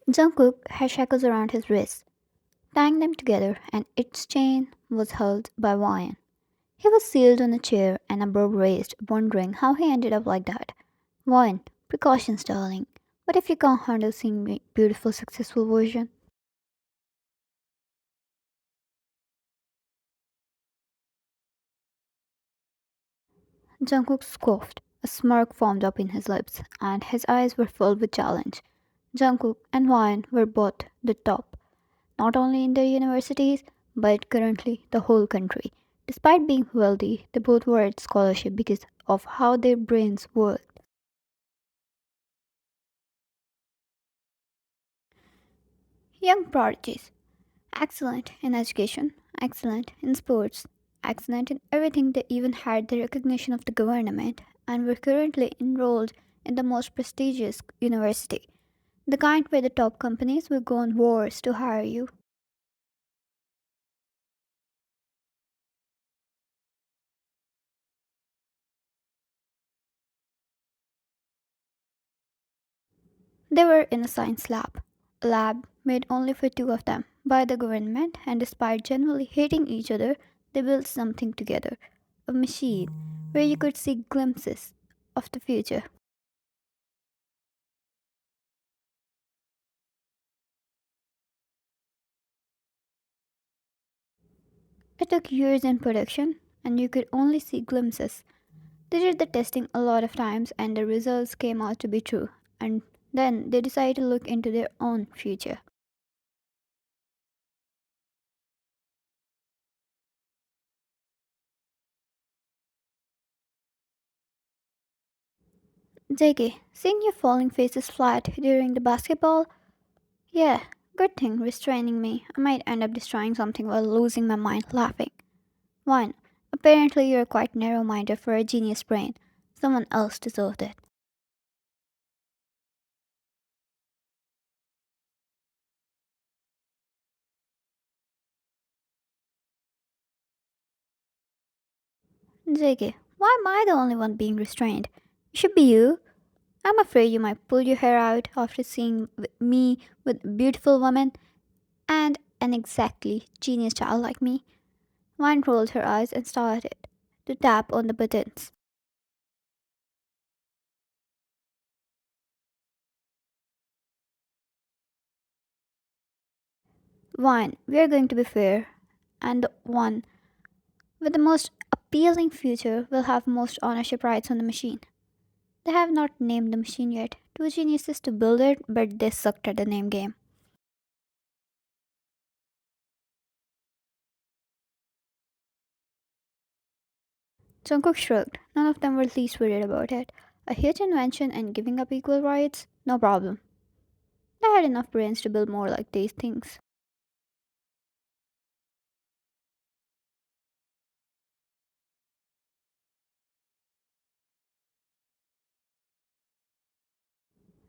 Jungkook had shackles around his wrists, tying them together, and its chain was held by wine. He was sealed on a chair and above raised, wondering how he ended up like that. Wine, precautions, darling. What if you can't handle seeing my beautiful, successful version? Jungkook scoffed. A smirk formed up in his lips, and his eyes were filled with challenge. Jungkook and Wine were both the top, not only in their universities, but currently the whole country. Despite being wealthy, they both were at scholarship because of how their brains worked. Young prodigies, excellent in education, excellent in sports, excellent in everything. They even had the recognition of the government and were currently enrolled in the most prestigious university, the kind where the top companies will go on wars to hire you. They were in a science lab, a lab made only for two of them by the government, and despite generally hating each other, they built something together, a machine where you could see glimpses of the future. It took years in production, and you could only see glimpses. They did the testing a lot of times, and the results came out to be true, and then they decided to look into their own future. JK, seeing your falling faces flat during the basketball? Yeah, good thing restraining me. I might end up destroying something while losing my mind laughing. 1. Apparently, you're quite narrow minded for a genius brain. Someone else deserved it. JK, why am I the only one being restrained? It should be you. I'm afraid you might pull your hair out after seeing me with a beautiful woman and an exactly genius child like me. Vine rolled her eyes and started to tap on the buttons. Vine, we are going to be fair, and the one with the most appealing future will have most ownership rights on the machine. They have not named the machine yet. Two geniuses to build it, but they sucked at the name game. Jungkook shrugged. None of them were least worried about it. A huge invention and giving up equal rights? No problem. They had enough brains to build more like these things.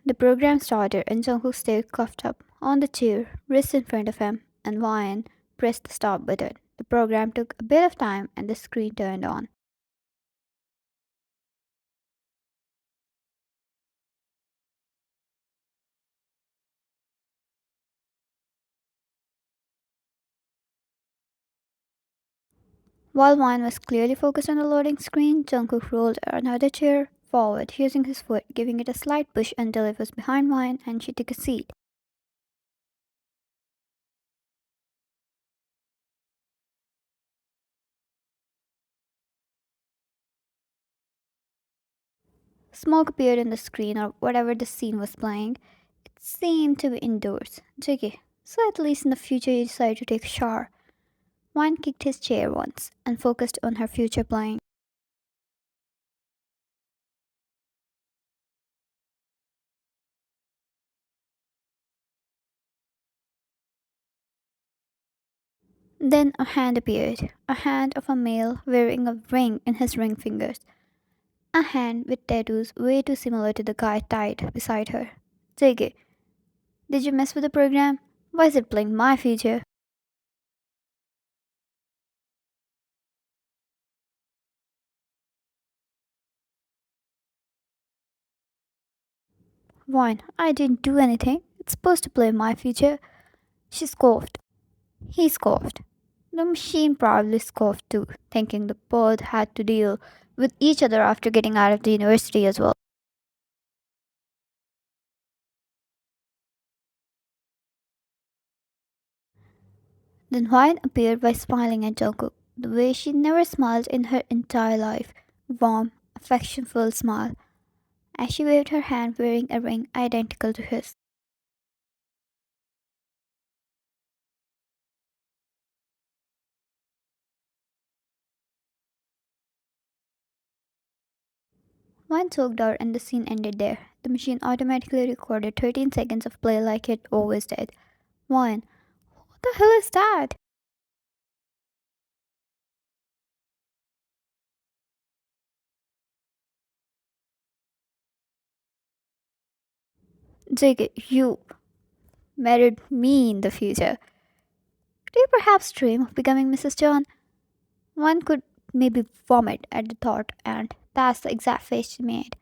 The program started and Jungkook stayed cuffed up on the chair, wrist in front of him, and Ryan pressed the stop button. The program took a bit of time and the screen turned on. While Ryan was clearly focused on the loading screen, Jungkook rolled another chair forward, using his foot, giving it a slight push until it was behind Ryan and she took a seat. Smoke appeared on the screen or whatever the scene was playing. It seemed to be indoors. Jiggy. So at least in the future you decide to take a shower. Wine kicked his chair once and focused on her future playing. Then a hand appeared, a hand of a male wearing a ring in his ring fingers, a hand with tattoos way too similar to the guy tied beside her. Jiggy, did you mess with the program? Why is it playing my future? Wine, I didn't do anything. It's supposed to play my future. She scoffed. He scoffed. The machine probably scoffed too, thinking the both had to deal with each other after getting out of the university as well. Then Hwan appeared by smiling at Jungkook, the way she never smiled in her entire life. Warm, affection-filled smile, as she waved her hand wearing a ring identical to his. One choked out and the scene ended there. The machine automatically recorded 13 seconds of play like it always did. One. What the hell is that? Jake, you married me in the future. Do you perhaps dream of becoming Mrs. John? One could maybe vomit at the thought, and that's the exact face she made.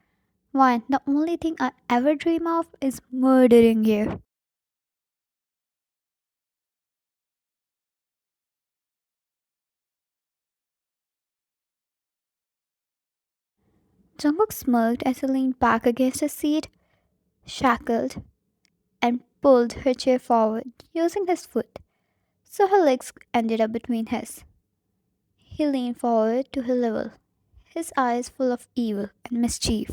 One, the only thing I ever dream of is murdering you. Jungkook smirked as he leaned back against his seat, shackled, and pulled her chair forward using his foot, so her legs ended up between his. He leaned forward to her level, his eyes full of evil and mischief.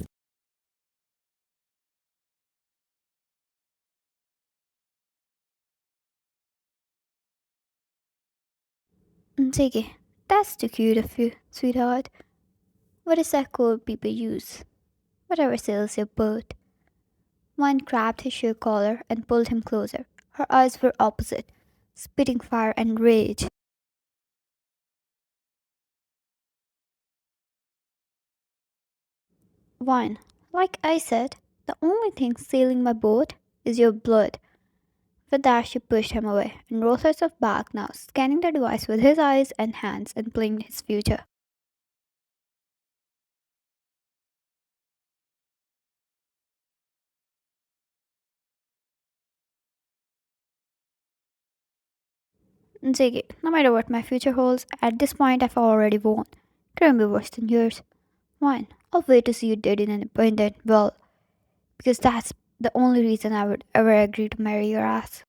Ziggy, that's too cute of you, sweetheart. What is that code people use? Whatever sails your boat. One grabbed his shirt collar and pulled him closer. Her eyes were opposite, spitting fire and rage. One, like I said, the only thing sailing my boat is your blood. With that, she pushed him away and rolled herself back, now scanning the device with his eyes and hands and playing his future. Ziggy, no matter what my future holds, at this point I've already won. Couldn't be worse than yours. One, I'll wait to see you dead in an abandoned well, because that's the only reason I would ever agree to marry your ass.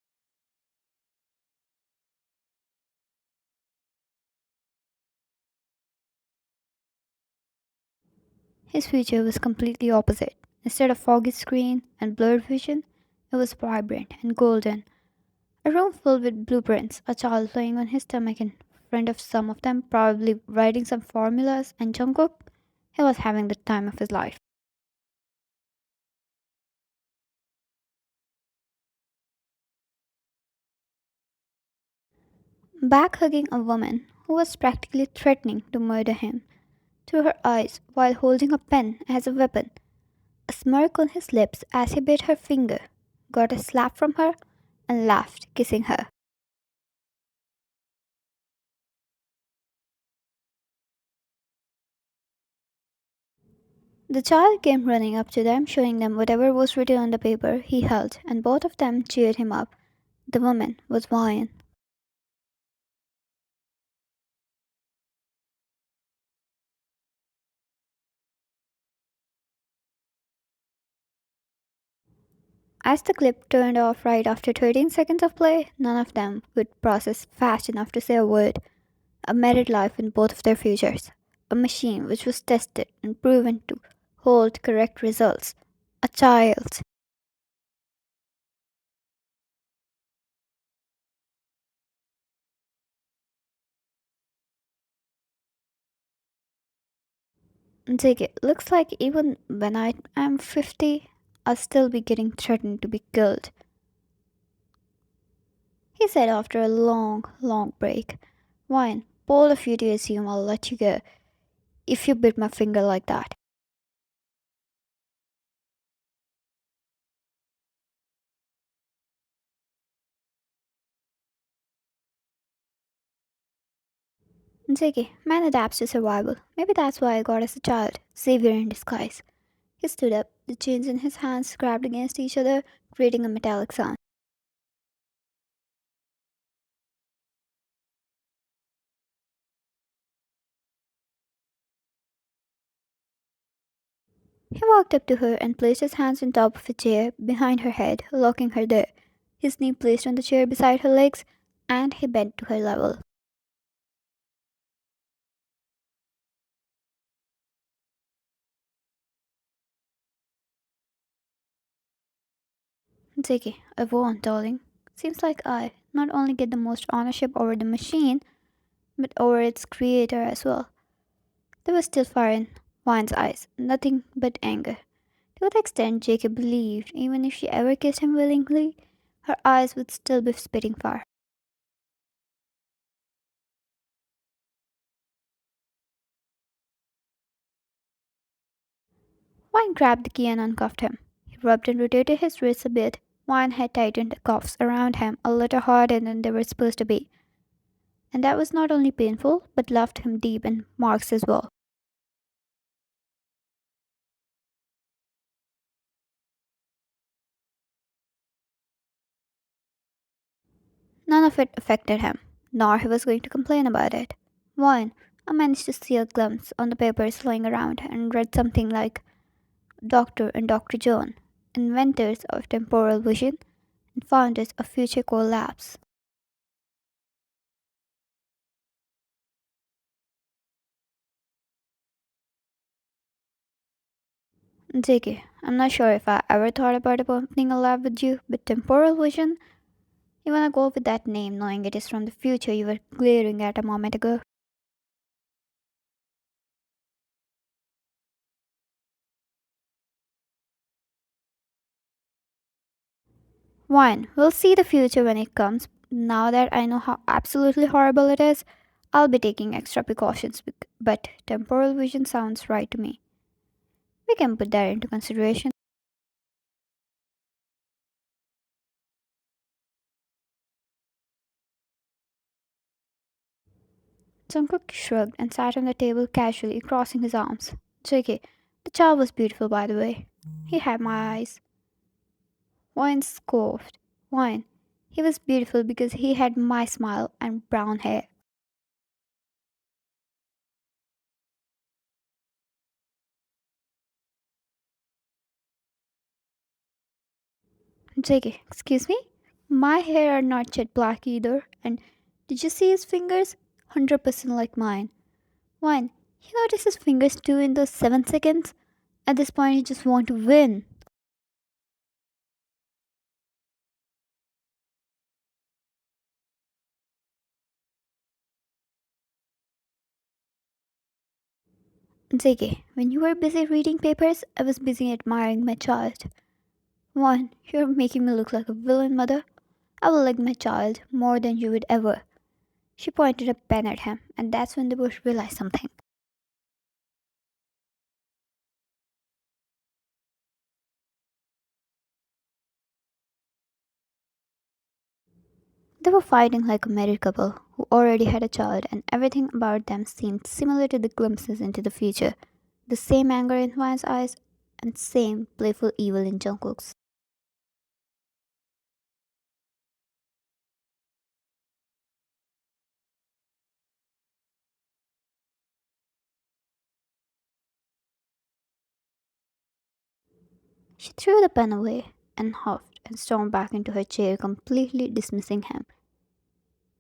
His future was completely opposite. Instead of foggy screen and blurred vision, it was vibrant and golden. A room filled with blueprints, a child lying on his stomach in front of some of them, probably writing some formulas, and Jungkook, he was having the time of his life. Back hugging a woman who was practically threatening to murder him through her eyes while holding a pen as a weapon, a smirk on his lips as he bit her finger, got a slap from her, and laughed, kissing her. The child came running up to them, showing them whatever was written on the paper he held, and both of them cheered him up. The woman was Vian. As the clip turned off right after 13 seconds of play, none of them could process fast enough to say a word. A married life in both of their futures. A machine which was tested and proven to hold correct results. A child. Take it. Looks like even when I am 50, I'll still be getting threatened to be killed. He said after a long, long break. Wine, bold of you to assume I'll let you go if you bit my finger like that. Ziggy, man adapts to survival. Maybe that's why I got as a child. Savior in disguise. He stood up, the chains in his hands scrapped against each other, creating a metallic sound. He walked up to her and placed his hands on top of a chair behind her head, locking her there, his knee placed on the chair beside her legs, and he bent to her level. Ziggy, I won, darling. Seems like I not only get the most ownership over the machine, but over its creator as well. There was still fire in Wine's eyes, nothing but anger. To what extent Jacob believed, even if she ever kissed him willingly, her eyes would still be spitting fire. Wine grabbed the key and uncuffed him. He rubbed and rotated his wrists a bit. Wine had tightened the cuffs around him a little harder than they were supposed to be, and that was not only painful, but left him deep in marks as well. None of it affected him, nor he was going to complain about it. One, I managed to see a glimpse on the papers lying around and read something like Dr. and Dr. John, inventors of temporal vision and founders of future core labs. JK, I'm not sure if I ever thought about opening a lab with you, but temporal vision? You wanna go with that name knowing it is from the future you were glaring at a moment ago? One, we'll see the future when it comes. Now that I know how absolutely horrible it is, I'll be taking extra precautions, but temporal vision sounds right to me. We can put that into consideration. Jungkook shrugged and sat on the table casually, crossing his arms. JK, the child was beautiful, by the way. He had my eyes. Wine scoffed. Wine. He was beautiful because he had my smile and brown hair. JK, excuse me? My hair are not jet black either. And did you see his fingers? 100% like mine. Wine. He noticed his fingers too in those 7 seconds. At this point, he just want to win. JK, when you were busy reading papers, I was busy admiring my child. One, you're making me look like a villain, mother. I will like my child more than you would ever. She pointed a pen at him, and that's when the bush realized something. They were fighting like a married couple who already had a child, and everything about them seemed similar to the glimpses into the future. The same anger in Hwan's eyes, and same playful evil in Jungkook's. She threw the pen away and huffed and stormed back into her chair, completely dismissing him.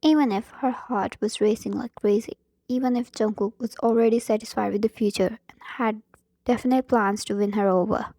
Even if her heart was racing like crazy, even if Jungkook was already satisfied with the future and had definite plans to win her over.